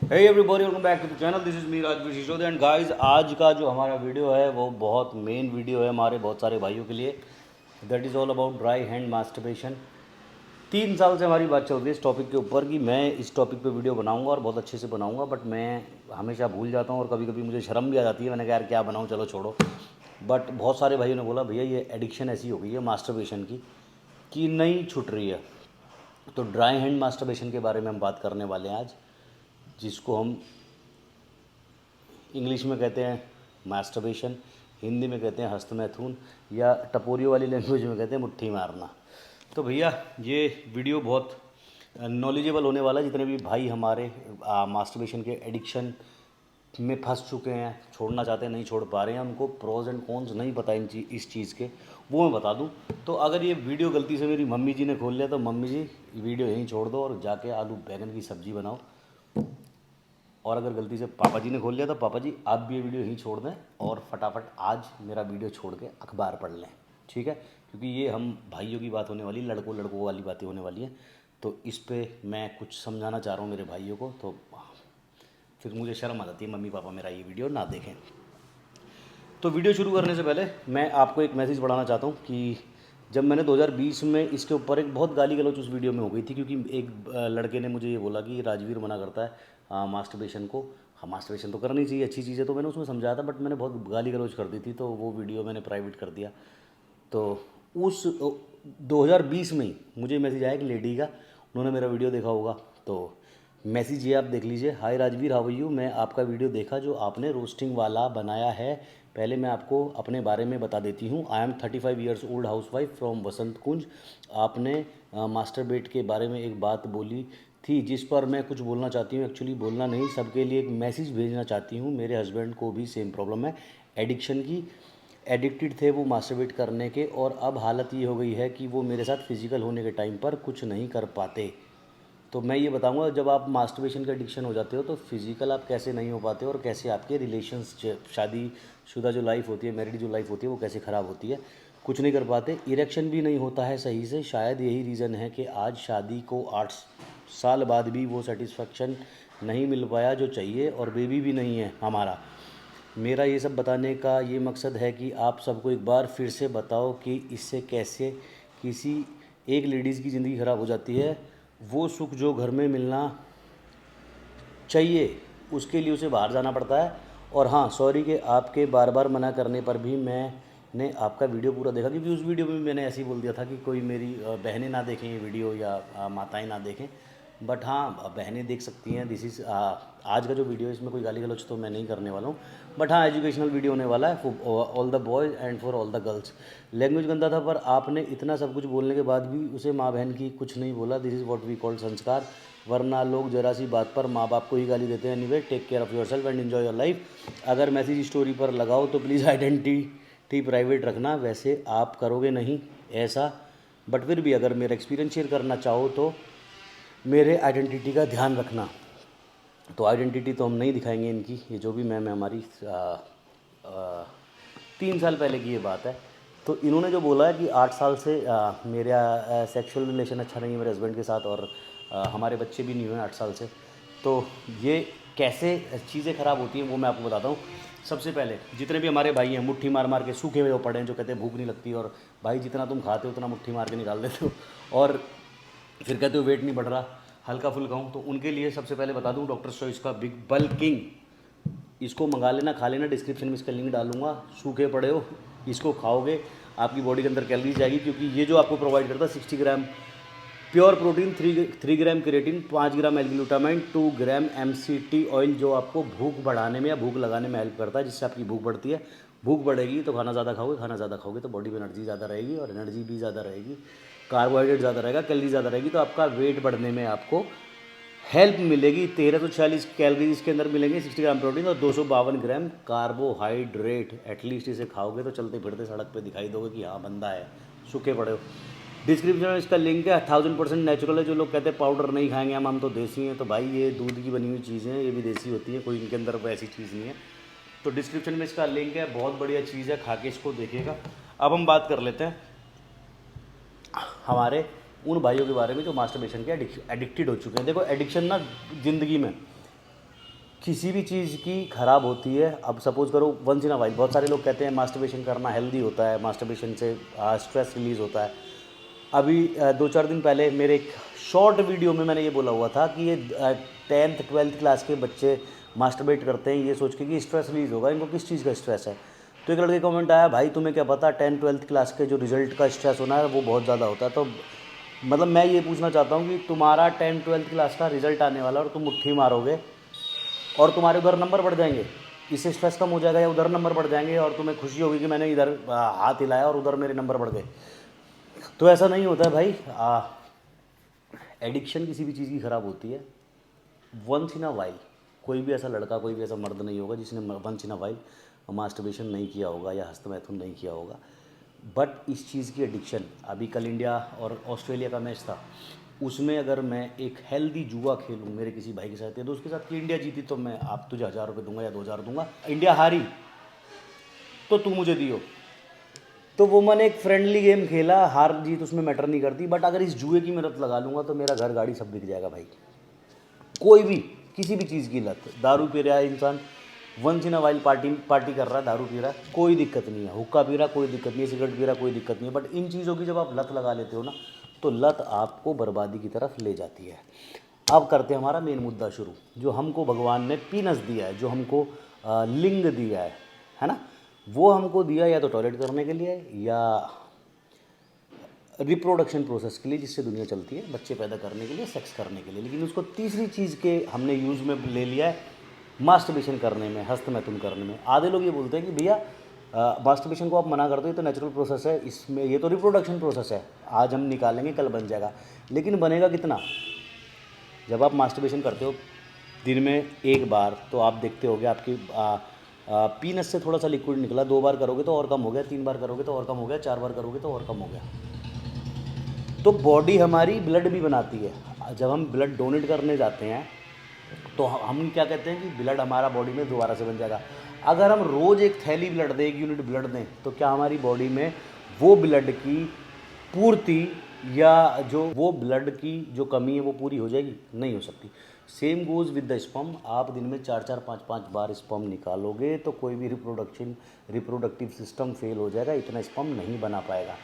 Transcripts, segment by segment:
Hey everybody, welcome back to the channel. This is me Rajveer Sisodia and guys, आज का जो हमारा वीडियो है वो बहुत मेन वीडियो है हमारे बहुत सारे भाइयों के लिए। That is all about dry hand masturbation. 3 साल से हमारी बात चल रही है इस टॉपिक के ऊपर कि मैं इस टॉपिक पे वीडियो बनाऊंगा और बहुत अच्छे से बनाऊंगा, बट मैं हमेशा भूल जाता हूं और कभी कभी मुझे शर्म भी आ जाती है। मैंने कहा यार क्या बनाऊं, चलो छोड़ो। बट बहुत सारे भाइयों ने बोला भैया ये एडिक्शन ऐसी हो गई है मास्टरबेशन की कि नहीं छूट रही है। तो ड्राई हैंड मास्टरबेशन के बारे में हम बात करने वाले हैं आज, जिसको हम इंग्लिश में कहते हैं मास्टरबेशन, हिंदी में कहते हैं हस्तमैथुन, या टपोरियों वाली लैंग्वेज में कहते हैं मुट्ठी मारना। तो भैया ये वीडियो बहुत नॉलेजेबल होने वाला है। जितने भी भाई हमारे मास्टरबेशन के एडिक्शन में फंस चुके हैं, छोड़ना चाहते हैं नहीं छोड़ पा रहे हैं, उनको प्रोज एंड कॉन्स नहीं पता इस चीज़ के, वो मैं बता दूं। तो अगर ये वीडियो गलती से मेरी मम्मी जी ने खोल लिया तो मम्मी जी वीडियो यहीं छोड़ दो और जाके आलू बैंगन की सब्ज़ी बनाओ। और अगर गलती से पापा जी ने खोल लिया तो पापा जी आप भी ये वीडियो यहीं छोड़ दें और फटाफट आज मेरा वीडियो छोड़ के अखबार पढ़ लें, ठीक है? क्योंकि ये हम भाइयों की बात होने वाली, लड़कों लड़कों वाली बातें होने वाली हैं। तो इस पे मैं कुछ समझाना चाह रहा हूँ मेरे भाइयों को, तो फिर मुझे शर्म आ जाती है मम्मी पापा मेरा ये वीडियो ना देखें। तो वीडियो शुरू करने से पहले मैं आपको एक मैसेज पढ़ाना चाहता हूँ कि जब मैंने 2020 में इसके ऊपर एक बहुत गाली गलौच उस वीडियो में हो गई थी, क्योंकि एक लड़के ने मुझे ये बोला कि राजवीर मना करता है मास्टरबेशन को। हाँ, मास्टरबेशन तो करनी चाहिए, अच्छी चीज़ है, तो मैंने उसमें समझाया था, बट मैंने बहुत गाली गलौच कर दी थी, तो वो वीडियो मैंने प्राइवेट कर दिया। तो उस 2020 में ही मुझे मैसेज आया एक लेडी का, उन्होंने मेरा वीडियो देखा होगा। तो मैसेज ये आप देख लीजिए। हाय राजवीर, हाउ आर यू? मैं आपका वीडियो देखा जो आपने रोस्टिंग वाला बनाया है। पहले मैं आपको अपने बारे में बता देती हूँ। I am 35 years old housewife from Vasant Kunj. आपने मास्टरबेट के बारे में एक बात बोली थी जिस पर मैं कुछ बोलना चाहती हूँ। एक्चुअली बोलना नहीं, सबके लिए एक मैसेज भेजना चाहती हूँ। मेरे हस्बैंड को भी सेम प्रॉब्लम है एडिक्शन की। एडिक्टेड थे वो मास्टरबेट करने के, और अब हालत ये हो गई है कि वो मेरे साथ फिजिकल होने के टाइम पर कुछ नहीं कर पाते। तो मैं ये बताऊंगा, जब आप मास्टरबेशन का एडिक्शन हो जाते हो तो फिजिकल आप कैसे नहीं हो पाते और कैसे आपके रिलेशंस, शादीशुदा जो लाइफ होती है, मैरिड जो लाइफ होती है, वो कैसे ख़राब होती है। कुछ नहीं कर पाते, इरेक्शन भी नहीं होता है सही से। शायद यही रीज़न है कि आज शादी को 8 साल बाद भी वो सेटिस्फेक्शन नहीं मिल पाया जो चाहिए, और बेबी भी नहीं है हमारा। मेरा ये सब बताने का ये मकसद है कि आप सबको एक बार फिर से बताओ कि इससे कैसे किसी एक लेडीज़ की ज़िंदगी ख़राब हो जाती है। वो सुख जो घर में मिलना चाहिए उसके लिए उसे बाहर जाना पड़ता है। और हाँ, सॉरी कि आपके बार बार मना करने पर भी मैंने आपका वीडियो पूरा देखा, क्योंकि उस वीडियो में मैंने ऐसे ही बोल दिया था कि कोई मेरी बहनें ना देखें ये वीडियो, या माताएं ना देखें। बट हाँ, बहनें देख सकती हैं। दिस इज़ आज का जो वीडियो है इसमें कोई गाली गलौच तो मैं नहीं करने वाला हूँ, बट हाँ एजुकेशनल वीडियो होने वाला है for all the boys and for all the girls. Language गंदा था, पर आपने इतना सब कुछ बोलने के बाद भी उसे माँ बहन की कुछ नहीं बोला। This is what we call sanskar. वरना लोग जरा सी बात पर माँ बाप को ही गाली देते हैं। Anyway, take care of your self and enjoy your life. अगर मैसेज स्टोरी पर लगाओ तो प्लीज़ आइडेंटिटी प्राइवेट रखना। वैसे आप करोगे नहीं ऐसा, बट फिर भी अगर मेरा एक्सपीरियंस शेयर करना चाहो तो मेरे आइडेंटिटी का ध्यान रखना। तो आइडेंटिटी तो हम नहीं दिखाएंगे इनकी, ये जो भी मैम है हमारी। 3 साल पहले की ये बात है। तो इन्होंने जो बोला है कि 8 साल से मेरा सेक्सुअल रिलेशन अच्छा नहीं है मेरे हस्बैंड के साथ, और हमारे बच्चे भी नहीं हुए 8 साल से। तो ये कैसे चीज़ें ख़राब होती हैं वो मैं आपको बताता हूँ। सबसे पहले जितने भी हमारे भाई हैं मुट्ठी मार मार के सूखे हुए पड़े हैं, जो कहते हैं भूख नहीं लगती, और भाई जितना तुम खाते हो उतना मुट्ठी मार के निकाल देते हो, और फिर कहते हो वेट नहीं बढ़ रहा, हल्का फुल्का हूँ। तो उनके लिए सबसे पहले बता दूँ डॉक्टर चॉइस का बिग बल्किंग, इसको मंगा लेना, खा लेना। डिस्क्रिप्शन में इसका लिंक डालूंगा। सूखे पड़े हो, इसको खाओगे, आपकी बॉडी के अंदर कैलोरीज जाएगी, क्योंकि ये जो आपको प्रोवाइड करता है 60 ग्राम प्योर प्रोटीन, 3 ग्राम क्रिएटिन, 5 ग्राम एल्ग्लूटामाइन, 2 ग्राम MCT ऑयल, जो आपको भूख बढ़ाने में या भूख लगाने में हेल्प करता है, जिससे आपकी भूख बढ़ती है। भूख बढ़ेगी तो खाना ज़्यादा खाओगे, खाना ज़्यादा खाओगे तो बॉडी में एनर्जी ज़्यादा रहेगी, और एनर्जी भी ज़्यादा रहेगी, कार्बोहाइड्रेट ज़्यादा रहेगा, कैलोरी ज़्यादा रहेगी, तो आपका वेट बढ़ने में आपको हेल्प मिलेगी। 1346 कैलोरीज इसके अंदर मिलेंगे, 60 ग्राम प्रोटीन और 252 ग्राम कार्बोहाइड्रेट। एटलीस्ट इसे खाओगे तो चलते फिरते सड़क पे दिखाई दोगे कि हाँ बंदा है, सूखे पड़े हो। डिस्क्रिप्शन में इसका लिंक है। 1000% नेचुरल है। जो लोग कहते हैं पाउडर नहीं खाएंगे हम तो देसी हैं, तो भाई ये दूध की बनी हुई चीज़ें हैं, ये भी देसी होती है, कोई इनके अंदर वैसी चीज़ नहीं है। तो डिस्क्रिप्शन में इसका लिंक है, बहुत बढ़िया चीज़ है, खा के इसको देखिएगा। अब हम बात कर लेते हैं हमारे उन भाइयों के बारे में जो मास्टरबेशन के एडिक्टेड हो चुके हैं। देखो एडिक्शन ना ज़िंदगी में किसी भी चीज़ की ख़राब होती है। अब सपोज़ करो वंस इन अ वाइल, बहुत सारे लोग कहते हैं मास्टरबेशन करना हेल्दी होता है, मास्टरबेशन से स्ट्रेस रिलीज़ होता है। अभी 2-4 दिन पहले मेरे एक शॉर्ट वीडियो में मैंने ये बोला हुआ था कि ये 10th 12th क्लास के बच्चे मास्टरबेट करते हैं ये सोच के कि स्ट्रेस रिलीज़ होगा, इनको किस चीज़ का स्ट्रेस है। तो एक लड़के कमेंट आया, भाई तुम्हें क्या पता 10th 12th क्लास के जो रिजल्ट का स्ट्रेस होना है वो बहुत ज़्यादा होता है। तो मतलब मैं ये पूछना चाहता हूँ कि तुम्हारा 10th 12th क्लास का रिजल्ट आने वाला और तुम मुट्ठी मारोगे और तुम्हारे उधर नंबर बढ़ जाएंगे, इससे स्ट्रेस कम हो जाएगा, या उधर नंबर बढ़ जाएंगे और तुम्हें खुशी होगी कि मैंने इधर हाथ हिलाया और उधर मेरे नंबर बढ़ गए। तो ऐसा नहीं होता है भाई। एडिक्शन किसी भी चीज़ की ख़राब होती है वंस इन अ वाइल। कोई भी ऐसा लड़का, कोई भी ऐसा मर्द नहीं होगा जिसने once in a while masturbation नहीं किया होगा या हस्तमैथुन नहीं किया होगा। बट इस चीज़ की एडिक्शन, अभी कल इंडिया और ऑस्ट्रेलिया का मैच था, उसमें अगर मैं एक हेल्दी जुआ खेलूँ मेरे किसी भाई के साथ या दोस्त के साथ कि इंडिया जीती तो मैं आप तुझे 1000 रुपये दूंगा या 2000 दूंगा, इंडिया हारी तो तू मुझे दियो। तो वो मैंने एक फ्रेंडली गेम खेला, हार जीत उसमें मैटर नहीं करती। बट अगर इस जुए की मैं लत लगा लूँगा तो मेरा घर गाड़ी सब बिक जाएगा भाई। कोई भी किसी भी चीज़ की लत, दारू पी रहा है इंसान, once in a while party कर रहा है, दारू पी रहा है, कोई दिक्कत नहीं है, हुक्का पी रहा कोई दिक्कत नहीं है, सिगरेट पी रहा कोई दिक्कत नहीं है। बट इन चीज़ों की जब आप लत लगा लेते हो ना तो लत आपको बर्बादी की तरफ ले जाती है। अब करते हैं हमारा मेन मुद्दा शुरू। जो हमको भगवान ने पीनस दिया है, जो हमको लिंग दिया है ना, वो हमको दिया या तो टॉयलेट करने के लिए या रिप्रोडक्शन प्रोसेस के लिए, जिससे दुनिया चलती है, बच्चे पैदा करने के लिए, सेक्स करने के लिए। लेकिन उसको तीसरी चीज़ के हमने यूज़ में ले लिया है, मास्टरबेशन करने में, हस्तमैथुन करने में। आधे लोग ये बोलते हैं कि भैया मास्टरबेशन को आप मना कर दो, ये तो नेचुरल प्रोसेस है, इसमें ये तो रिप्रोडक्शन प्रोसेस है, आज हम निकालेंगे कल बन जाएगा। लेकिन बनेगा कितना? जब आप मास्टरबेशन करते हो दिन में एक बार, तो आप देखते होगे आपकी पीनस से थोड़ा सा लिक्विड निकला, 2 बार करोगे तो और कम हो गया, 3 बार करोगे तो और कम हो गया, 4 बार करोगे तो और कम हो गया। तो बॉडी हमारी ब्लड भी बनाती है। जब हम ब्लड डोनेट करने जाते हैं तो हम क्या कहते हैं कि ब्लड हमारा बॉडी में दोबारा से बन जाएगा। अगर हम रोज़ एक थैली ब्लड दें, 1 यूनिट ब्लड दें, तो क्या हमारी बॉडी में वो ब्लड की पूर्ति या जो वो ब्लड की जो कमी है वो पूरी हो जाएगी? नहीं हो सकती। Same goes with the sperm. आप दिन में 4-4 5-5 बार स्पर्म निकालोगे तो कोई भी रिप्रोडक्टिव सिस्टम फेल हो जाएगा, इतना स्पर्म नहीं बना पाएगा।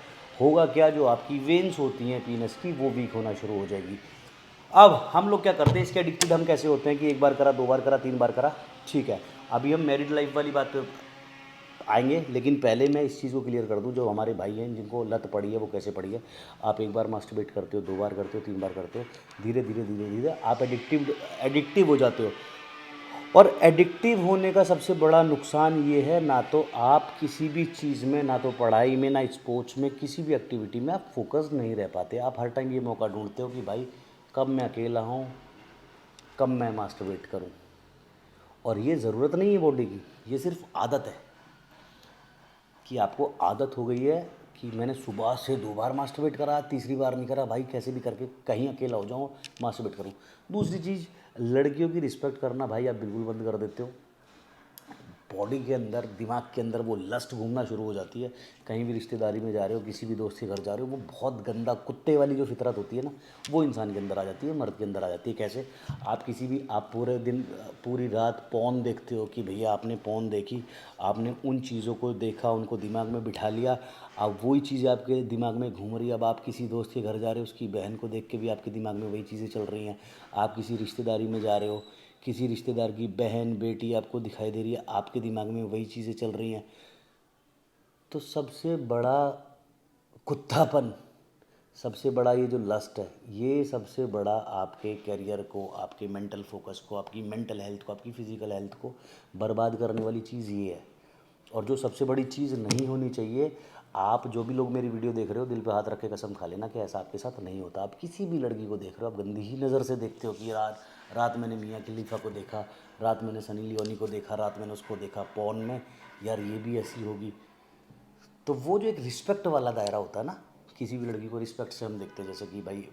होगा क्या, जो आपकी वेन्स होती हैं पीनस की वो वीक होना शुरू हो जाएगी। अब हम लोग क्या करते हैं, इसके एडिक्टेड हम कैसे होते हैं कि 1 बार करा, 2 बार करा, 3 बार करा, ठीक है। अभी हम मैरिड लाइफ वाली बात पे आएंगे, लेकिन पहले मैं इस चीज़ को क्लियर कर दूं, जो हमारे भाई हैं जिनको लत पड़ी है वो कैसे पड़ी है। आप 1 बार मास्टरबेट करते हो, 2 बार करते हो, 3 बार करते हो, धीरे धीरे धीरे धीरे आप एडिक्टिव हो जाते हो। और एडिक्टिव होने का सबसे बड़ा नुकसान ये है, ना तो आप किसी भी चीज़ में, ना तो पढ़ाई में, ना स्पोर्ट्स में, किसी भी एक्टिविटी में आप फोकस नहीं रह पाते। आप हर टाइम ये मौका ढूंढते हो कि भाई कब मैं अकेला हूँ, कब मैं मास्टरबेट करूँ। और ये ज़रूरत नहीं है बॉडी की, ये सिर्फ आदत है कि आपको आदत हो गई है कि मैंने सुबह से 2 बार मास्टरबेट करा, तीसरी बार नहीं करा, भाई कैसे भी करके कहीं अकेला हो जाऊँ मास्टरबेट करूँ। दूसरी चीज़, लड़कियों की रिस्पेक्ट करना भाई आप बिल्कुल बंद कर देते हो। बॉडी के अंदर, दिमाग के अंदर वो लस्ट घूमना शुरू हो जाती है। कहीं भी रिश्तेदारी में जा रहे हो, किसी भी दोस्त के घर जा रहे हो, वो बहुत गंदा कुत्ते वाली जो फितरत होती है ना, वो इंसान के अंदर आ जाती है, मर्द के अंदर आ जाती है। कैसे? आप पूरे दिन, पूरी रात पॉर्न देखते हो कि भैया आपने पॉर्न देखी, आपने उन चीज़ों को देखा, उनको दिमाग में बिठा लिया, अब वही चीज़ें आपके दिमाग में घूम रही है। अब आप किसी दोस्त के घर जा रहे हो, उसकी बहन को देख के भी आपके दिमाग में वही चीज़ें चल रही हैं। आप किसी रिश्तेदारी में जा रहे हो, किसी रिश्तेदार की बहन बेटी आपको दिखाई दे रही है, आपके दिमाग में वही चीज़ें चल रही हैं। तो सबसे बड़ा कुत्तापन, सबसे बड़ा ये जो लस्ट है, ये सबसे बड़ा आपके करियर को, आपके मेंटल फोकस को, आपकी मेंटल हेल्थ को, आपकी फ़िज़िकल हेल्थ को बर्बाद करने वाली चीज़ ये है। और जो सबसे बड़ी चीज़ नहीं होनी चाहिए, आप जो भी लोग मेरी वीडियो देख रहे हो, दिल पे हाथ रख के कसम खा लेना कि ऐसा आपके साथ नहीं होता। आप किसी भी लड़की को देख रहे हो, आप गंदी ही नज़र से देखते हो कि रात मैंने मियाँ खलीफा को देखा, रात मैंने सनी लियोनी को देखा, रात मैंने उसको देखा पॉर्न में, यार ये भी ऐसी होगी। तो वो जो एक रिस्पेक्ट वाला दायरा होता है ना, किसी भी लड़की को रिस्पेक्ट से हम देखते हैं। जैसे कि भाई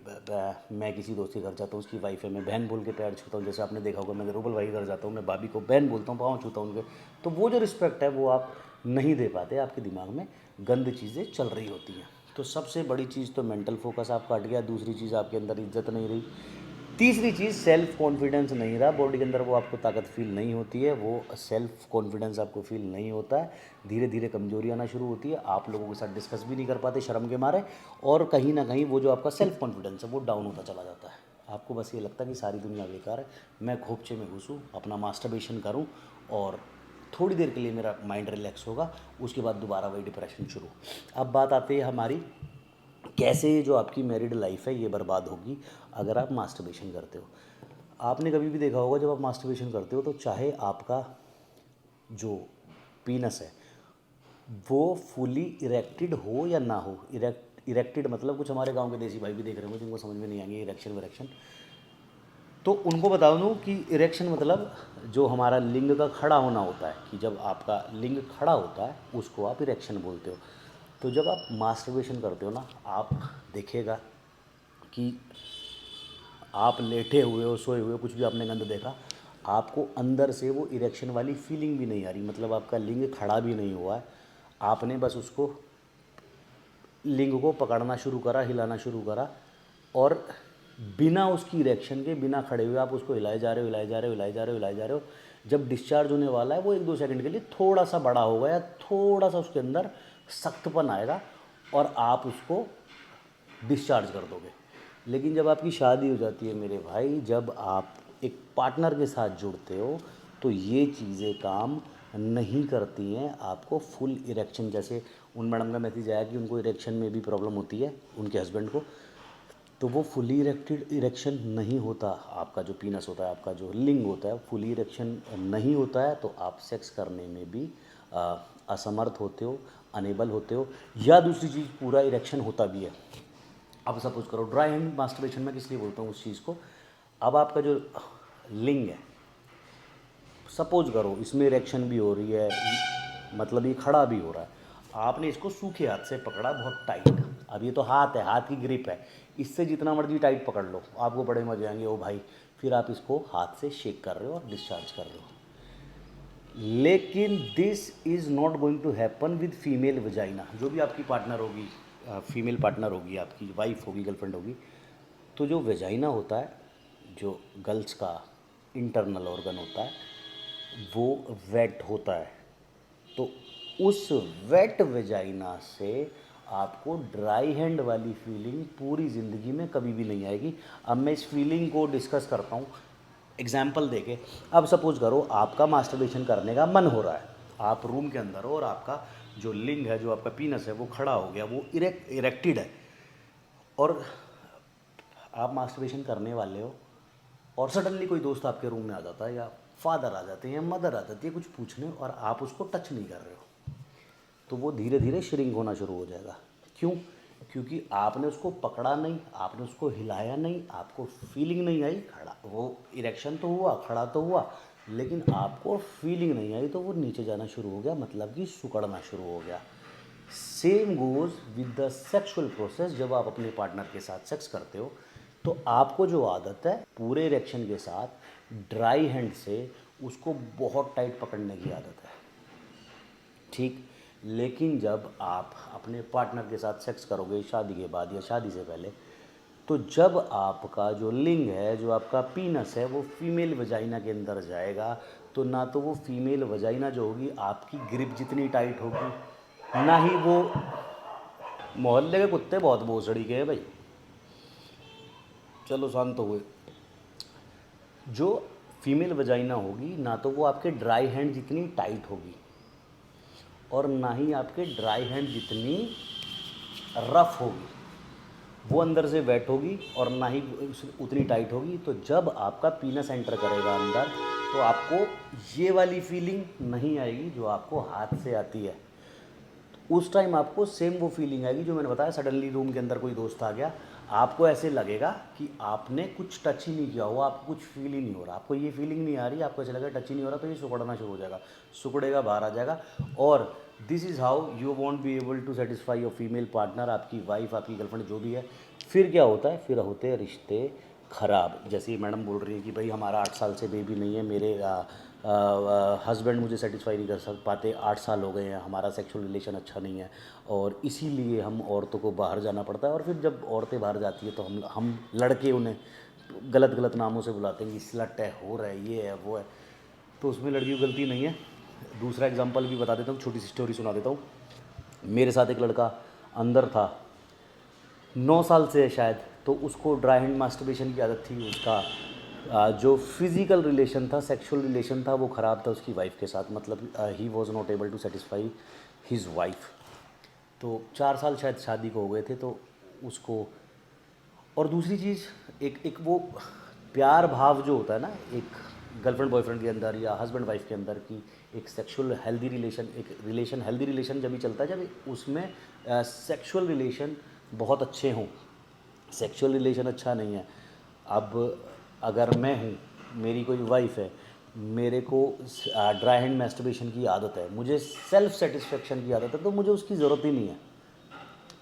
मैं किसी दोस्त के घर जाता हूँ, उसकी वाइफ है, मैं बहन बोल के पैर छूता हूँ। जैसे आपने देखा होगा, मैं रूबल भाई के घर जाता हूँ, मैं भाभी को बहन बोलता हूँ, पाँव छूता हूँ उनके। तो वो जो रिस्पेक्ट है वो आप नहीं दे पाते, आपके दिमाग में गंद चीज़ें चल रही होती हैं। तो सबसे बड़ी चीज़ तो मेंटल फोकस आपका हट गया। दूसरी चीज़, आपके अंदर इज्जत नहीं रही। तीसरी चीज़ सेल्फ कॉन्फिडेंस नहीं रहा बॉडी के अंदर, वो आपको ताकत फील नहीं होती है, वो सेल्फ कॉन्फिडेंस आपको फील नहीं होता है, धीरे धीरे कमजोरी आना शुरू होती है, आप लोगों के साथ डिस्कस भी नहीं कर पाते शर्म के मारे, और कहीं ना कहीं वो जो आपका सेल्फ कॉन्फिडेंस है वो डाउन होता चला जाता है। आपको बस ये लगता है कि सारी दुनिया बेकार है, मैं खोपचे में घुसूँ, अपना मास्टरबेशन करूँ और थोड़ी देर के लिए मेरा माइंड रिलैक्स होगा, उसके बाद दोबारा वही डिप्रेशन शुरू। अब बात आती है हमारी कैसे जो आपकी मैरिड लाइफ है ये बर्बाद होगी अगर आप मास्टरबेशन करते हो। आपने कभी भी देखा होगा जब आप मास्टरबेशन करते हो तो चाहे आपका जो पीनस है वो फुली इरेक्टेड हो या ना हो, इरेक्टेड मतलब कुछ हमारे गांव के देसी भाई भी देख रहे होंगे जिनको समझ में नहीं आएंगे इरेक्शन विरेक्शन, तो उनको बता दूँ कि इरेक्शन मतलब जो हमारा लिंग का खड़ा होना होता है, कि जब आपका लिंग खड़ा होता है उसको आप इरेक्शन बोलते हो। तो जब आप मास्टरबेशन करते हो ना, आप देखिएगा कि आप लेटे हुए हो, सोए हुए हो, कुछ भी आपने गंद देखा, आपको अंदर से वो इरेक्शन वाली फीलिंग भी नहीं आ रही, मतलब आपका लिंग खड़ा भी नहीं हुआ है, आपने बस उसको लिंग को पकड़ना शुरू करा, हिलाना शुरू करा, और बिना उसकी इरेक्शन के, बिना खड़े हुए आप उसको हिलाए जा रहे हो, हिलाए जा रहे हो, हिलाए जा रहे हो, हिलाए जा रहे हो। जब डिस्चार्ज होने वाला है वो 1-2 सेकंड के लिए थोड़ा सा बड़ा होगा या थोड़ा सा उसके अंदर सख्तपन आएगा और आप उसको डिस्चार्ज कर दोगे। लेकिन जब आपकी शादी हो जाती है मेरे भाई, जब आप एक पार्टनर के साथ जुड़ते हो तो ये चीज़ें काम नहीं करती हैं। आपको फुल इरेक्शन, जैसे उन मैडम का मैसेज आया कि उनको इरेक्शन में भी प्रॉब्लम होती है उनके हस्बैंड को, तो वो फुली इरेक्टेड इरेक्शन नहीं होता। आपका जो पीनस होता है, आपका जो लिंग होता है, फुली इरेक्शन नहीं होता है, तो आप सेक्स करने में भी असमर्थ होते हो, अनेबल होते हो। या दूसरी चीज़, पूरा इरेक्शन होता भी है। अब सपोज करो, ड्राई हैंड मास्टरबेशन में किस लिए बोलता हूँ उस चीज़ को, अब आपका जो लिंग है, सपोज करो इसमें इरेक्शन भी हो रही है, मतलब ये खड़ा भी हो रहा है, आपने इसको सूखे हाथ से पकड़ा बहुत टाइट। अब ये तो हाथ है, हाथ की ग्रिप है, इससे जितना मर्जी टाइट पकड़ लो आपको बड़े मजे आएंगे ओ भाई। फिर आप इसको हाथ से शेक कर रहे हो और डिस्चार्ज कर रहे हो। लेकिन this is not going to happen with female vagina. जो भी आपकी पार्टनर होगी, फीमेल पार्टनर होगी, आपकी वाइफ होगी, गर्लफ्रेंड होगी, तो जो वेजाइना होता है, जो गर्ल्स का इंटरनल ऑर्गन होता है, वो वेट होता है। तो उस वेट वेजाइना से आपको ड्राई हैंड वाली फीलिंग पूरी ज़िंदगी में कभी भी नहीं आएगी। अब मैं इस फीलिंग को डिस्कस करता हूँ एग्जाम्पल देके। अब सपोज करो आपका मास्टरबेशन करने का मन हो रहा है, आप रूम के अंदर हो और आपका जो लिंग है, जो आपका पीनस है, वो खड़ा हो गया, वो इरेक्टेड है, और आप मास्टरबेशन करने वाले हो और सडनली कोई दोस्त आपके रूम में आ जाता है, या फादर आ जाते हैं या मदर आ जाती है कुछ पूछने, और आप उसको टच नहीं कर रहे हो, तो वो धीरे धीरे श्रिंक होना शुरू हो जाएगा। क्यों? क्योंकि आपने उसको पकड़ा नहीं, आपने उसको हिलाया नहीं, आपको फीलिंग नहीं आई। खड़ा, वो इरेक्शन तो हुआ, खड़ा तो हुआ, लेकिन आपको फीलिंग नहीं आई, तो वो नीचे जाना शुरू हो गया, मतलब कि सिकुड़ना शुरू हो गया। Same goes with the sexual process. जब आप अपने पार्टनर के साथ सेक्स करते हो तो आपको जो आदत है पूरे इरेक्शन के साथ ड्राई हैंड से उसको बहुत टाइट पकड़ने की आदत है, ठीक। लेकिन जब आप अपने पार्टनर के साथ सेक्स करोगे शादी के बाद या शादी से पहले, तो जब आपका जो लिंग है, जो आपका पीनस है, वो फीमेल वजाइना के अंदर जाएगा, तो ना तो वो फीमेल वजाइना जो होगी आपकी ग्रिप जितनी टाइट होगी, ना ही वो, मोहल्ले के कुत्ते बहुत भोसड़ी के हैं भाई, चलो शांत हो गए। जो फीमेल वजाइना होगी, ना तो वो आपके ड्राई हैंड जितनी टाइट होगी और ना ही आपके ड्राई हैंड जितनी रफ होगी, वो अंदर से वेट होगी और ना ही उतनी टाइट होगी। तो जब आपका पीनस एंटर करेगा अंदर, तो आपको ये वाली फीलिंग नहीं आएगी जो आपको हाथ से आती है। उस टाइम आपको सेम वो फीलिंग आएगी जो मैंने बताया, सडनली रूम के अंदर कोई दोस्त आ गया, आपको ऐसे लगेगा कि आपने कुछ टच ही नहीं किया हुआ, आपको कुछ फील ही नहीं हो रहा, आपको ये फीलिंग नहीं आ रही, आपको ऐसा लगेगा टच ही नहीं हो रहा, तो ये सिकुड़ना शुरू हो जाएगा, सिकुड़ेगा, बाहर आ जाएगा। और this is how you won't be able to satisfy your female partner, आपकी वाइफ, आपकी गर्लफ्रेंड जो भी है। फिर क्या होता है? फिर होते हैं रिश्ते ख़राब। जैसे मैडम बोल रही है कि भाई हमारा 8 साल से बेबी नहीं है, मेरे हस्बैंड मुझे सेटिस्फाई नहीं कर पाते, 8 साल हो गए हैं, हमारा सेक्सुअल रिलेशन अच्छा नहीं है, और इसीलिए हम औरतों को बाहर जाना पड़ता है। और फिर जब औरतें बाहर जाती है तो हम लड़के उन्हें गलत गलत नामों से बुलाते हैं कि स्लट है, हो रहा है, ये है, वो है, तो उसमें लड़की की गलती नहीं है। दूसरा एग्जांपल भी बता देता हूँ, छोटी सी स्टोरी सुना देता हूँ। मेरे साथ एक लड़का अंदर था, 9 साल से है शायद, तो उसको ड्राई हैंड मास्टरबेशन की आदत थी। उसका जो फिज़िकल रिलेशन था, सेक्सुअल रिलेशन था, वो ख़राब था उसकी वाइफ के साथ, मतलब he was not able to satisfy his wife. तो 4 साल शायद शादी को हो गए थे, तो उसको, और दूसरी चीज़, एक एक वो प्यार भाव जो होता है ना, एक गर्लफ्रेंड बॉयफ्रेंड के अंदर या हस्बैंड वाइफ के अंदर की एक सेक्सुअल हेल्दी रिलेशन, एक रिलेशन हेल्दी रिलेशन जब भी चलता है, जब उसमें सेक्सुअल रिलेशन बहुत अच्छे हों। सेक्सुअल रिलेशन अच्छा नहीं है, अब अगर मैं हूँ, मेरी कोई वाइफ है, मेरे को ड्राई हैंड मैस्टरबेशन की आदत है, मुझे सेल्फ सेटिस्फेक्शन की आदत है, तो मुझे उसकी ज़रूरत ही नहीं है।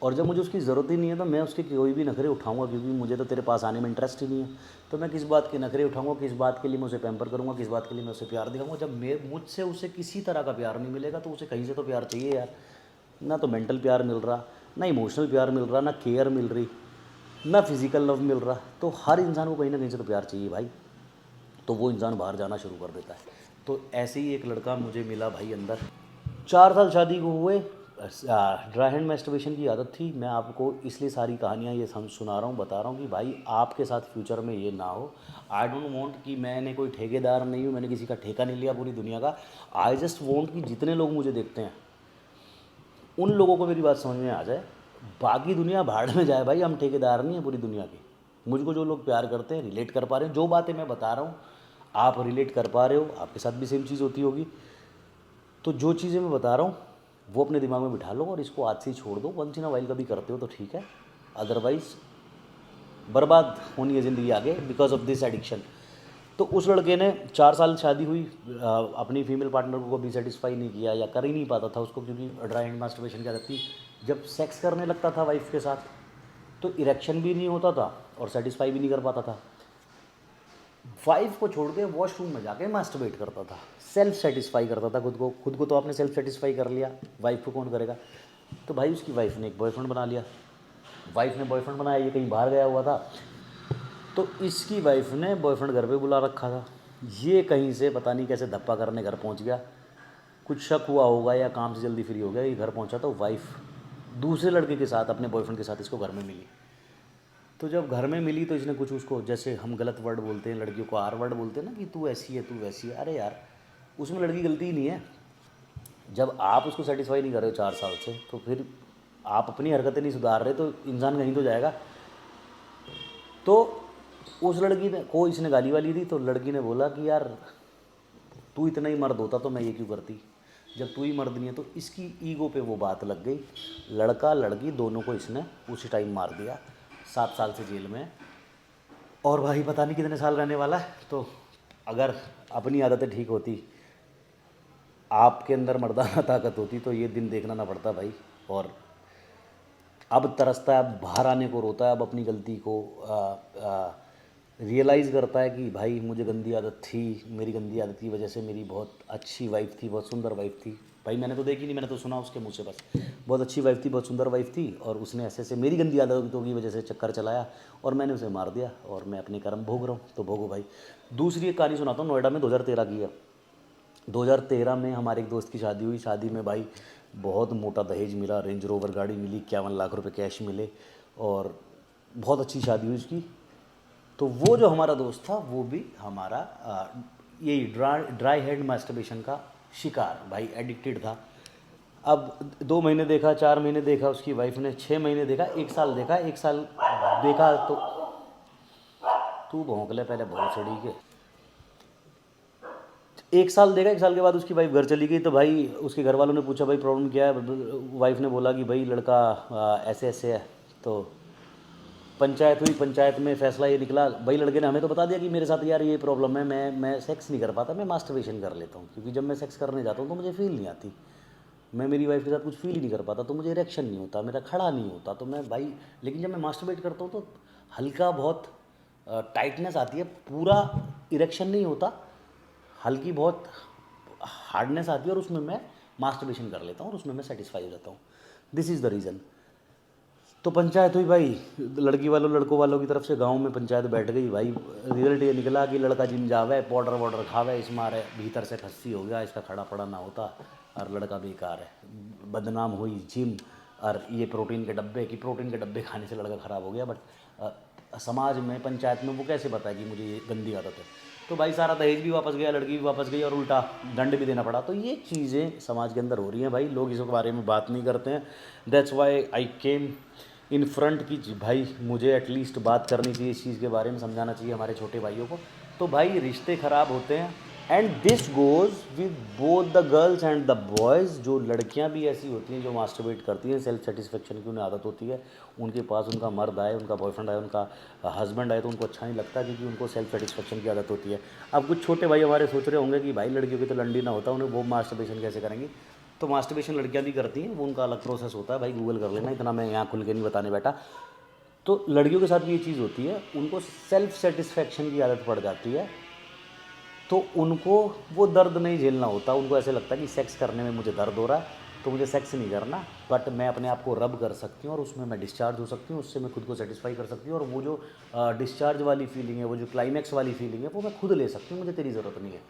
और जब मुझे उसकी ज़रूरत ही नहीं है तो मैं उसके कोई भी नखरे उठाऊंगा, क्योंकि मुझे तो तेरे पास आने में इंटरेस्ट ही नहीं है। तो मैं किस बात के नखरे उठाऊंगा, किस बात के लिए मैं उसे पैम्पर करूंगा, किस बात के लिए मैं उसे प्यार दिखाऊंगा। जब मुझसे उसे किसी तरह का प्यार नहीं मिलेगा तो उसे कहीं से तो प्यार चाहिए यार। ना तो मेंटल प्यार मिल रहा, ना इमोशनल प्यार मिल रहा, ना केयर मिल रही, ना फिज़िकल लव मिल रहा। तो हर इंसान को कहीं ना कहीं से तो प्यार चाहिए भाई। तो वो इंसान बाहर जाना शुरू कर देता है। तो ऐसे ही एक लड़का मुझे मिला भाई अंदर, 4 साल शादी को हुए, ड्राई हैंड मैस्टरबेशन की आदत थी। मैं आपको इसलिए सारी कहानियाँ ये सुना रहा हूँ, बता रहा हूँ कि भाई आपके साथ फ्यूचर में ये ना हो। आई डोंट वांट कि, मैंने कोई ठेकेदार नहीं हूँ, मैंने किसी का ठेका नहीं लिया पूरी दुनिया का। आई जस्ट वांट कि जितने लोग मुझे देखते हैं उन लोगों को मेरी बात समझ में आ जाए, बाकी दुनिया भाड़ में जाए भाई, हम ठेकेदार नहीं हैं पूरी दुनिया के। मुझको जो लोग प्यार करते हैं, रिलेट कर पा रहे हैं, जो बातें मैं बता रहा हूँ आप रिलेट कर पा रहे हो, आपके साथ भी सेम चीज़ होती होगी। तो जो चीज़ें मैं बता रहा हूँ वो अपने दिमाग में बिठा लो और इसको आज से ही छोड़ दो। वंस इन अ वाइल कभी करते हो तो ठीक है, अदरवाइज़ बर्बाद होनी है ज़िंदगी आगे बिकॉज ऑफ दिस एडिक्शन। तो उस लड़के ने 4 साल शादी हुई, अपनी फीमेल पार्टनर को कभी सेटिस्फाई नहीं किया या कर ही नहीं पाता था उसको, क्योंकि ड्राई हैंड मास्टरबेशन की आदत थी। जब सेक्स करने लगता था वाइफ के साथ तो इरेक्शन भी नहीं होता था और सेटिस्फाई भी नहीं कर पाता था। वाइफ को छोड़ के वॉशरूम में जाके मास्टरबेट करता था, सेल्फ सेटिस्फाई करता था खुद को। खुद को तो आपने सेल्फ सेटिस्फाई कर लिया, वाइफ को कौन करेगा। तो भाई उसकी वाइफ ने एक बॉयफ्रेंड बना लिया। वाइफ ने बॉयफ्रेंड बनाया, ये कहीं बाहर गया हुआ था, तो इसकी वाइफ ने बॉयफ्रेंड घर पे बुला रखा था। ये कहीं से पता नहीं कैसे धप्पा करने घर पहुंच गया, कुछ शक हुआ होगा या काम से जल्दी फ्री हो गया, ये घर पहुंचा तो वाइफ दूसरे लड़के के साथ, अपने बॉयफ्रेंड के साथ इसको घर में मिली। तो जब घर में मिली तो इसने कुछ उसको, जैसे हम गलत वर्ड बोलते हैं लड़कियों को, आर वर्ड बोलते हैं ना, कि तू ऐसी है, तू वैसी है। अरे यार उसमें लड़की गलती ही नहीं है। जब आप उसको सेटिस्फाई नहीं कर रहे हो 4 साल से, तो फिर आप अपनी हरकतें नहीं सुधार रहे तो इंसान कहीं तो जाएगा। तो उस लड़की ने को इसने गाली वाली दी, तो लड़की ने बोला कि यार तू इतना ही मर्द होता तो मैं ये क्यों करती, जब तू ही मर्द नहीं है। तो इसकी ईगो पे वो बात लग गई। लड़का लड़की दोनों को इसने उसी टाइम मार दिया, 7 साल से जेल में। और भाई पता नहीं कितने साल रहने वाला है। तो अगर अपनी आदतें ठीक होती, आपके अंदर मर्दाना ताकत होती, तो ये दिन देखना ना पड़ता भाई। और अब तरसता है, अब बाहर आने को रोता है, अब अपनी गलती को रियलाइज़ करता है कि भाई मुझे गंदी आदत थी, मेरी गंदी आदत की वजह से मेरी बहुत अच्छी वाइफ थी, बहुत सुंदर वाइफ थी। भाई मैंने तो देखी नहीं, मैंने तो सुना उसके मुँह से बस, बहुत अच्छी वाइफ थी, बहुत सुंदर वाइफ थी, और उसने ऐसे ऐसे मेरी गंदी आदतों की वजह से चक्कर चलाया और मैंने उसे मार दिया और मैं अपने कर्म भोग रहा हूँ। तो भोगो भाई। दूसरी एक कहानी सुनाता हूँ, नोएडा में 2013 की है। 2013 में हमारे एक दोस्त की शादी हुई। शादी में भाई बहुत मोटा दहेज मिला, रेंज रोवर गाड़ी मिली, 51 लाख रुपए कैश मिले और बहुत अच्छी शादी हुई उसकी। तो वो जो हमारा दोस्त था वो भी हमारा यही ड्राई हेड मास्टरबेशन का शिकार, भाई एडिक्टेड था। अब 2 महीने देखा, 4 महीने देखा, उसकी वाइफ ने 6 महीने देखा, 1 साल देखा। 1 साल देखा तो तू भौंक ले पहले बहुत सड़ी के। 1 साल देखा, 1 साल के बाद उसकी वाइफ घर चली गई। तो भाई उसके घर वालों ने पूछा भाई प्रॉब्लम क्या है। वाइफ ने बोला कि भाई लड़का ऐसे ऐसे है। तो पंचायत हुई, पंचायत में फैसला ये निकला, भाई लड़के ने हमें तो बता दिया कि मेरे साथ यार ये प्रॉब्लम है, मैं सेक्स नहीं कर पाता, मैं मास्टरबेशन कर लेता हूँ, क्योंकि जब मैं सेक्स करने जाता हूँ तो मुझे फील नहीं आती, मैं मेरी वाइफ के साथ कुछ फील ही नहीं कर पाता, तो मुझे इरेक्शन नहीं होता, मेरा खड़ा नहीं होता, तो मैं भाई, लेकिन जब मैं मास्टरबेट करता हूँ तो हल्का बहुत टाइटनेस आती है, पूरा इरेक्शन नहीं होता, हल्की बहुत हार्डनेस आती है, और उसमें मैं मास्टरबेशन कर लेता हूँ और उसमें मैं सेटिस्फाई हो जाता हूँ। This is the reason. तो पंचायत हुई भाई, लड़की वालों लड़कों वालों की तरफ से गांव में पंचायत बैठ गई भाई। रिजल्ट ये निकला कि लड़का जिम जावे, पाउडर वाउडर खावे, इस मारे भीतर से खस्सी हो गया, इसका खड़ा पड़ा ना होता, और लड़का बेकार है। बदनाम हुई जिम और ये प्रोटीन के डब्बे, कि प्रोटीन के डब्बे खाने से लड़का ख़राब हो गया। बट समाज में, पंचायत में वो कैसे पता है कि मुझे ये गंदी आदत है। तो भाई सारा दहेज भी वापस गया, लड़की भी वापस गई, और उल्टा दंड भी देना पड़ा। तो ये चीज़ें समाज के अंदर हो रही हैं भाई, लोग इसके बारे में बात नहीं करते हैं। That's why I came in front की भाई, मुझे एटलीस्ट बात करनी चाहिए इस चीज़ के बारे में, समझाना चाहिए हमारे छोटे भाइयों को। तो भाई रिश्ते ख़राब होते हैं, and this goes with both the girls and the boys. जो लड़कियां भी ऐसी होती हैं जो मास्टरबेट करती हैं, सेल्फ सेटिस्फेक्शन की उन्हें आदत होती है, उनके पास उनका मर्द आए, उनका बॉयफ्रेंड आए, उनका हस्बैंड आए, तो उनको अच्छा नहीं लगता, क्योंकि उनको सेल्फ सेटिस्फेक्शन की आदत होती है। अब कुछ छोटे भाई हमारे सोच रहे होंगे कि भाई लड़कियों की तो लंडी ना होता, उन्हें वो मास्टरबेशन कैसे करेंगी। तो मास्टरबेशन लड़कियां भी करती हैं, वो उनका अलग प्रोसेस होता है भाई, गूगल कर लेना, इतना मैं यहाँ खुल के नहीं बताने बैठा। तो लड़कियों के साथ भी ये चीज़ होती है, उनको सेल्फ सेटिस्फेक्शन की आदत पड़ जाती है, तो उनको वो दर्द नहीं झेलना होता। उनको ऐसे लगता है कि सेक्स करने में मुझे दर्द हो रहा है, तो मुझे सेक्स नहीं करना, बट मैं अपने आप को रब कर सकती हूँ और उसमें मैं डिस्चार्ज हो सकती हूँ, उससे मैं खुद को सेटिस्फाई कर सकती हूँ, और वो जो डिस्चार्ज वाली फीलिंग है, वो जो क्लाइमैक्स वाली फीलिंग है, वो मैं खुद ले सकती हूँ, मुझे तेरी ज़रूरत नहीं है।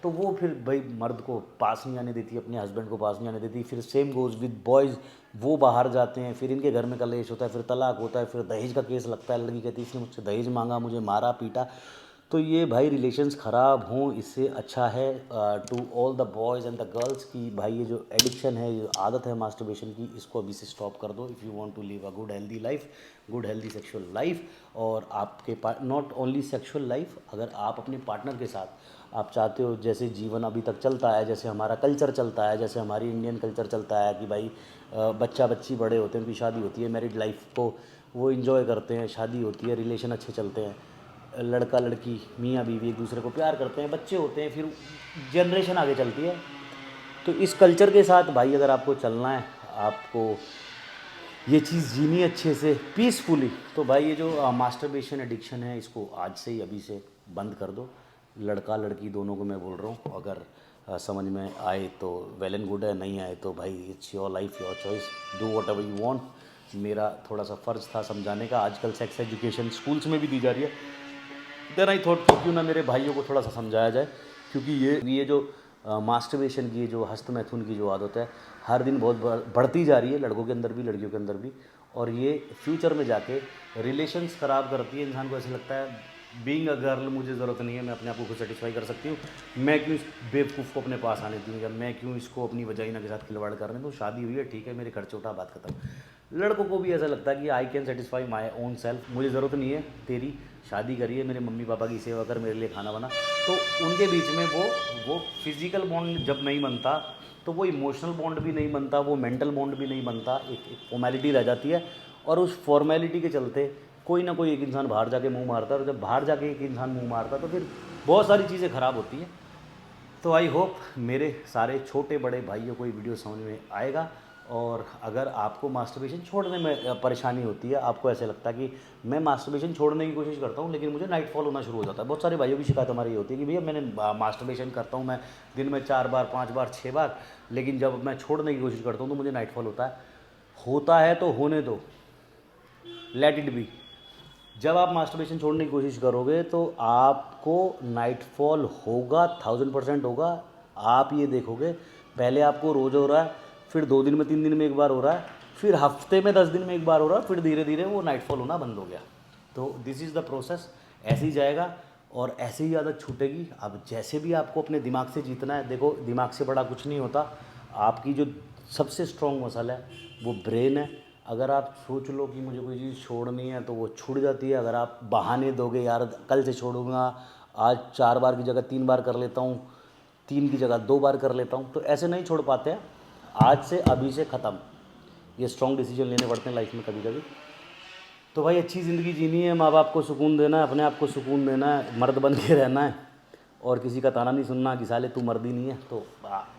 तो वो फिर भाई मर्द को पास नहीं आने देती, अपने हस्बैंड को पास नहीं आने देती। फिर सेम गोज़ विद बॉयज़, वो बाहर जाते हैं, फिर इनके घर में कलेश होता है, फिर तलाक होता है, फिर दहेज का केस लगता है, लड़की कहती है इसने मुझसे दहेज मांगा, मुझे मारा पीटा। तो ये भाई रिलेशंस ख़राब हों, इससे अच्छा है to all the boys and the girls की भाई ये जो एडिक्शन है, ये आदत है मास्टरबेशन की, इसको अभी से स्टॉप कर दो if you want to live a good healthy life, good healthy sexual life. और आपके नॉट ओनली सेक्सुअल लाइफ, अगर आप अपने पार्टनर के साथ आप चाहते हो जैसे जीवन अभी तक चलता है, जैसे हमारा कल्चर चलता है, जैसे हमारी इंडियन कल्चर चलता है कि भाई बच्चा बच्ची बड़े होते हैं, उनकी शादी होती है, मैरिड लाइफ को वो इन्जॉय करते हैं, शादी होती है, रिलेशन अच्छे चलते हैं, लड़का लड़की मियाँ बीवी एक दूसरे को प्यार करते हैं, बच्चे होते हैं, फिर जनरेशन आगे चलती है। तो इस कल्चर के साथ भाई अगर आपको चलना है, आपको ये चीज़ जीनी है अच्छे से पीसफुली, तो भाई ये जो मास्टरबेशन एडिक्शन है, इसको आज से ही अभी से बंद कर दो। लड़का लड़की दोनों को मैं बोल रहा हूँ, अगर समझ में आए तो वेल एंड गुड है, नहीं आए तो भाई it's your life your choice, do what ever you want. मेरा थोड़ा सा फ़र्ज़ था समझाने का, आजकल सेक्स एजुकेशन स्कूल्स में भी दी जा रही है, देन आई थॉट कि क्यों ना मेरे भाइयों को थोड़ा सा समझाया जाए, क्योंकि ये जो मास्टरबेशन की, जो हस्त मैथुन की जो आदत है, हर दिन बहुत बढ़ती जा रही है, लड़कों के अंदर भी लड़कियों के अंदर भी, और ये फ्यूचर में जाके रिलेशंस ख़राब करती है। इंसान को ऐसे लगता है बीइंग अ गर्ल मुझे ज़रूरत नहीं है, मैं अपने आप को खुद सेटिस्फाई कर सकती हूँ, मैं क्यों इस बेवकूफ़ को अपने पास आने दूँ, या मैं क्यों इसको अपनी वजाइना के साथ खिलवाड़ करने दूँ। शादी हुई है, ठीक है, मेरे खर्चे उठा, बात खत्म। लड़कों को भी ऐसा लगता है कि I can satisfy my own self, मुझे ज़रूरत नहीं है तेरी, शादी करिए, मेरे मम्मी पापा की सेवा कर, मेरे लिए खाना बना। तो उनके बीच में वो फिज़िकल बॉन्ड जब नहीं बनता, तो वो इमोशनल बॉन्ड भी नहीं बनता, वो मेंटल बॉन्ड भी नहीं बनता, एक फॉर्मेलिटी रह जाती है। और उस फॉर्मेलिटी के चलते कोई ना कोई एक इंसान बाहर जाके मुंह मारता है, और जब बाहर जाके एक इंसान मुंह मारता है तो फिर बहुत सारी चीज़ें ख़राब होती हैं। तो आई होप मेरे सारे छोटे बड़े भाइयों को ये वीडियो समझ में आएगा। और अगर आपको मास्टरबेशन छोड़ने में परेशानी होती है, आपको ऐसे लगता है कि मैं मास्टरबेशन छोड़ने की कोशिश करता हूँ लेकिन मुझे नाइट फॉल होना शुरू हो जाता है, बहुत सारे भाइयों की शिकायत हमारी ये होती है कि भैया मैंने मास्टरबेशन करता हूँ मैं दिन में 4 बार 5 बार 6 बार, लेकिन जब मैं छोड़ने की कोशिश करता हूँ तो मुझे नाइट फॉल होता है। तो होने दो, लेट इट बी। जब आप मास्टरबेशन छोड़ने की कोशिश करोगे तो आपको नाइट फॉल होगा, 1000% होगा। आप ये देखोगे, पहले आपको रोज़ हो रहा है, फिर 2 दिन में 3 दिन में एक बार हो रहा है, फिर हफ्ते में 10 दिन में एक बार हो रहा है, फिर धीरे धीरे वो नाइट फॉल होना बंद हो गया। तो दिस इज़ द प्रोसेस, ऐसे ही जाएगा और ऐसे ही आदत छूटेगी। अब जैसे भी आपको अपने दिमाग से जीतना है, देखो दिमाग से बड़ा कुछ नहीं होता, आपकी जो सबसे स्ट्रॉन्ग मसल है वो ब्रेन है। अगर आप सोच लो कि मुझे कोई चीज़ छोड़नी है तो वो छूट जाती है। अगर आप बहाने दोगे, यार कल से छोड़ूंगा, आज 4 बार की जगह 3 बार कर लेता हूँ, 3 की जगह 2 बार कर लेता हूँ, तो ऐसे नहीं छोड़ पाते हैं। आज से अभी से ख़त्म, ये स्ट्रॉन्ग डिसीजन लेने पड़ते हैं लाइफ में कभी कभी। तो भाई अच्छी ज़िंदगी जीनी है, माँ बाप को सुकून देना है, अपने आप को सुकून देना है, मर्द बन के रहना है, और किसी का ताना नहीं सुनना कि साले तू मर्द ही नहीं है। तो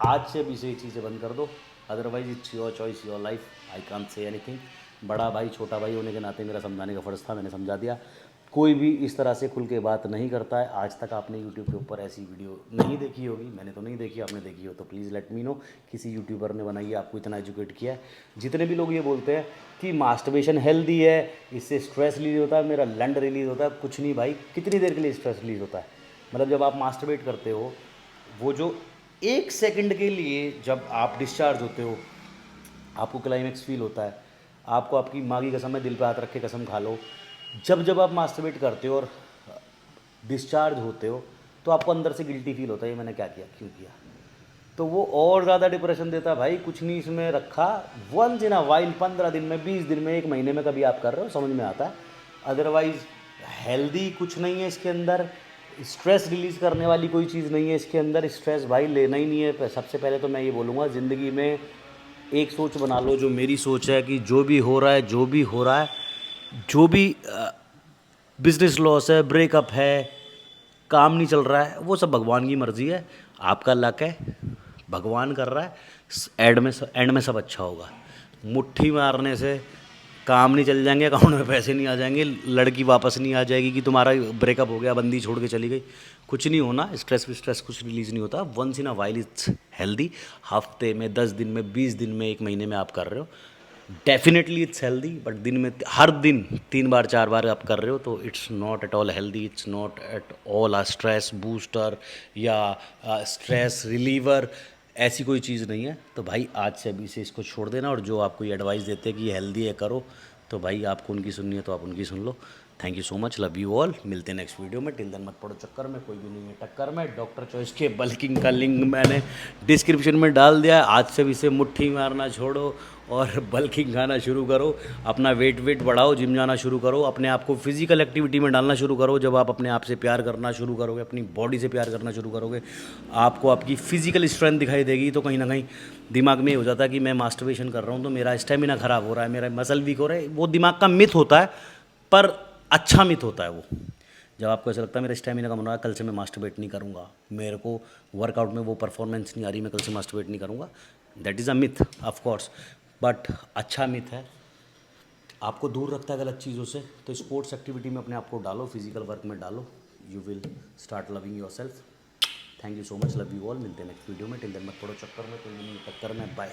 आज से भी से ये चीज़ें बंद कर दो, otherwise it's your choice your life, I can't say anything. बड़ा भाई छोटा भाई होने के नाते मेरा समझाने का फ़र्ज़ था, मैंने समझा दिया। कोई भी इस तरह से खुल के बात नहीं करता है। आज तक आपने यूट्यूब के ऊपर ऐसी वीडियो नहीं देखी होगी, मैंने तो नहीं देखी, आपने देखी हो तो प्लीज़ लेट मी नो, किसी यूट्यूबर ने बनाई है, आपको इतना एजुकेट किया है। जितने भी लोग ये बोलते हैं कि मास्टरबेशन हेल्दी है, इससे स्ट्रेस रिलीज होता है, मेरा लंड रिलीज होता है, कुछ नहीं भाई। कितनी देर के लिए स्ट्रेस रिलीज होता है? मतलब जब आप मास्टरबेट करते हो, वो जो 1 सेकंड के लिए जब आप डिस्चार्ज होते हो, आपको क्लाइमेक्स फील होता है, आपको आपकी माँ की कसम है, दिल पे हाथ रख के कसम खा लो, जब जब आप मास्टरबेट करते हो और डिस्चार्ज होते हो तो आपको अंदर से गिल्टी फील होता है, ये मैंने क्या किया, क्यों किया। तो वो और ज़्यादा डिप्रेशन देता है भाई। कुछ नहीं इसमें रखा, वंस इन अ वाइल, 15 दिन में, 20 दिन में, 1 महीने में कभी आप कर रहे हो, समझ में आता है। अदरवाइज़ हेल्दी कुछ नहीं है इसके अंदर, स्ट्रेस रिलीज़ करने वाली कोई चीज़ नहीं है इसके अंदर। स्ट्रेस भाई लेना ही नहीं है। सबसे पहले तो मैं ये बोलूँगा, ज़िंदगी में एक सोच बना लो, जो मेरी सोच है कि जो भी हो रहा है, जो भी हो रहा है, जो भी बिजनेस लॉस है, ब्रेकअप है, काम नहीं चल रहा है, वो सब भगवान की मर्ज़ी है, आपका लक है, भगवान कर रहा है। एंड में सब अच्छा होगा। मुट्ठी मारने से काम नहीं चल जाएंगे, अकाउंट में पैसे नहीं आ जाएंगे, लड़की वापस नहीं आ जाएगी कि तुम्हारा ब्रेकअप हो गया, बंदी छोड़ के चली गई, कुछ नहीं होना। स्ट्रेस कुछ रिलीज़ नहीं होता। Once in a while it's healthy. हफ्ते में, 10 दिन में, 20 दिन में, 1 महीने में आप कर रहे हो, डेफिनेटली इट्स हेल्दी। बट दिन में, हर दिन 3 बार 4 बार आप कर रहे हो तो it's not at all healthy, it's not at all a stress booster या स्ट्रेस रिलीवर, ऐसी कोई चीज़ नहीं है। तो भाई आज से अभी से इसको छोड़ देना। और जो आपको ये एडवाइस देते हैं कि ये हेल्दी है करो, तो भाई आपको उनकी सुननी है तो आप उनकी सुन लो। Thank you so much, love you all. मिलते हैं नेक्स्ट वीडियो में। टिल देन मत पड़ो चक्कर में, कोई भी नहीं है टक्कर में। डॉक्टर चॉइस के बल्किंग का लिंक मैंने डिस्क्रिप्शन में डाल दिया है। आज से भी इसे मुट्ठी मारना छोड़ो और बल्किंग खाना शुरू करो, अपना वेट बढ़ाओ, जिम जाना शुरू करो, अपने आप को फिजिकल एक्टिविटी में डालना शुरू करो। जब आप अपने आप से प्यार करना शुरू करोगे, अपनी बॉडी से प्यार करना शुरू करोगे, आपको आपकी फिजिकल स्ट्रेंथ दिखाई देगी। तो कहीं ना कहीं दिमाग में ये हो जाता है कि मैं मास्टरबेशन कर रहा हूँ तो मेरा स्टेमिना ख़राब हो रहा है, मेरा मसल वीक हो रहा है। वो दिमाग का मिथ होता है, पर अच्छा मिथ होता है वो। जब आपको ऐसा लगता है मेरा स्टेमिना कम हो रहा है, कल से मैं मास्टरबेट नहीं करूँगा, मेरे को वर्कआउट में वो परफॉर्मेंस नहीं आ रही, मैं कल से मास्टरबेट नहीं करूँगा, that is a myth of course, but अच्छा मिथ है, आपको दूर रखता है गलत चीज़ों से। तो स्पोर्ट्स एक्टिविटी में अपने आप को डालो, फिजिकल वर्क में डालो, you will start loving your self. Thank you so much, love you all. मिलते हैं नेक्स्ट वीडियो में। टिल देन मत पड़ो चक्कर में, कोई नहीं टक्कर में, बाय।